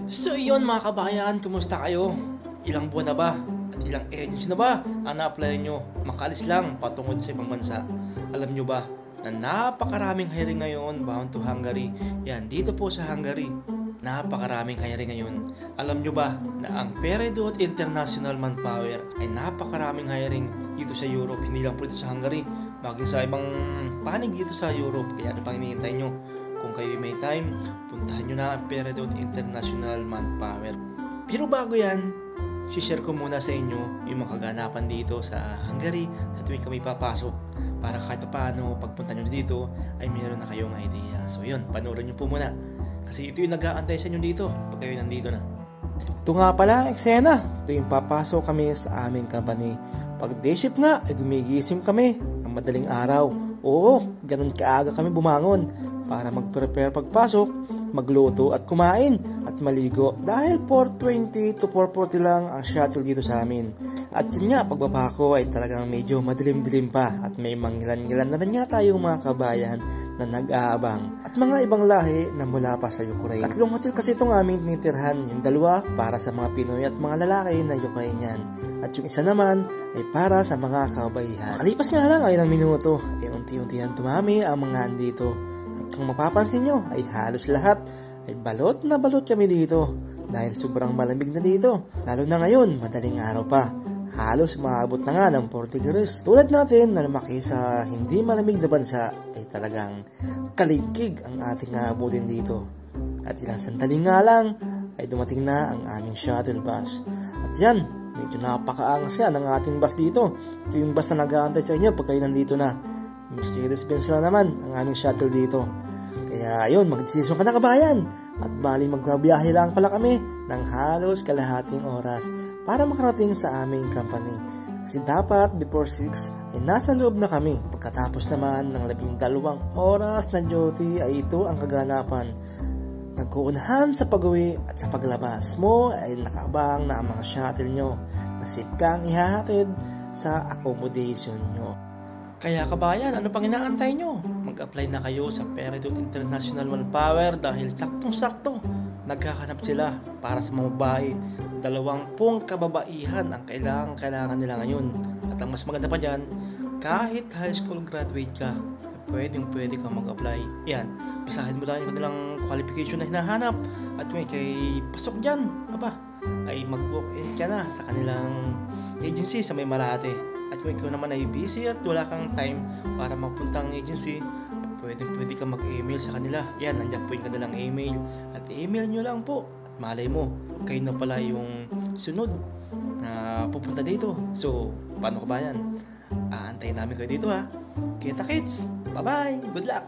So yun mga kabayan, kumusta kayo? Ilang buwan na ba? At ilang agency na ba ang na-apply nyo? Makalis lang patungod sa ibang bansa. Alam nyo ba na napakaraming hiring ngayon bound to Hungary? Yan, dito po sa Hungary. Napakaraming hiring ngayon. Alam nyo ba na ang Peridot International Manpower ay napakaraming hiring dito sa Europe, hindi lang po dito sa Hungary, maging sa ibang panig dito sa Europe. Kaya ano pang hinihintay nyo? Kung kayo may time, puntahan nyo na ang Peridot International Manpower. Pero bago yan, share ko muna sa inyo yung mga kaganapan dito sa Hungary na tuwing kami papasok, para kahit paano pagpunta nyo dito ay mayroon na kayong idea. So yun, panoorin nyo po muna kasi ito yung nag-aantay sa inyo dito pag kayo nandito na. Ito nga pala eksena tuwing papasok kami sa aming company. Pag day shift nga ay gumigising kami ng madaling araw. Oo, ganun kaaga kami bumangon para mag-prepare pagpasok, magluto at kumain at maligo dahil 4:20 to 4:40 lang ang shuttle dito sa amin. At yun nga, pagbaba ko ay talagang medyo madilim-dilim pa at may manggilan-gilan na rin yata yung mga kabayan na nag-aabang at mga ibang lahi na mula pa sa Ukraine. Tatlong hotel kasi itong aming tinitirhan, yung dalawa para sa mga Pinoy at mga lalaki na Ukrainian at yung isa naman ay para sa mga kabayan. Makalipas nga lang ay ilang minuto ay unti-unti nang tumami ang mga andito. Kung mapapansin nyo ay halos lahat ay balot na balot kami dito dahil sobrang malamig na dito. Lalo na ngayon, madaling araw pa. Halos maabot na nga ng 40 degrees. Tulad natin na lumaki sa hindi malamig na bansa ay talagang kaligkig ang ating aabutin dito. At ilang sandali nga lang ay dumating na ang aming shuttle bus. At yan, medyo napakaangas yan ang ating bus dito. Ito yung bus na nag-aantay sa inyo pag kayo nandito na. Mercedes-Benz na naman ang aming shuttle dito. Kaya ayun, mag-decision ka na kabayan. At bali magbabiyahe lang pala kami ng halos kalahating oras para makarating sa aming company. Kasi dapat before 6 ay nasa loob na kami. Pagkatapos naman ng 12 oras na duty ay ito ang kaganapan. Nagkuunahan sa pag-uwi at sa paglabas mo ay nakaabang na ang mga shuttle nyo na safe kang ihahatid sa accommodation nyo. Kaya kabayan, ano pang inaantay nyo? Mag-apply na kayo sa Peridot International Manpower dahil saktong-sakto naghahanap sila para sa mga babae. 20 kababaihan ang kailangan nila ngayon. At ang mas maganda pa dyan, kahit high school graduate ka, pwede kang mag-apply. Yan, basahin mo lang yung kanilang qualification na hinahanap. At kung kay pasok dyan, ay mag-walk-in ka na sa kanilang agency sa May Malate. At kung ikaw naman ay busy at wala kang time para magpuntang agency, pwede ka mag-email sa kanila. Yan, nandiyan po yung kanilang email. At email nyo lang po. At malay mo, kayo na pala yung sunod na pupunta dito. So, paano ka ba yan? Aantayin namin kayo dito ha. Kita kits! Bye-bye! Good luck!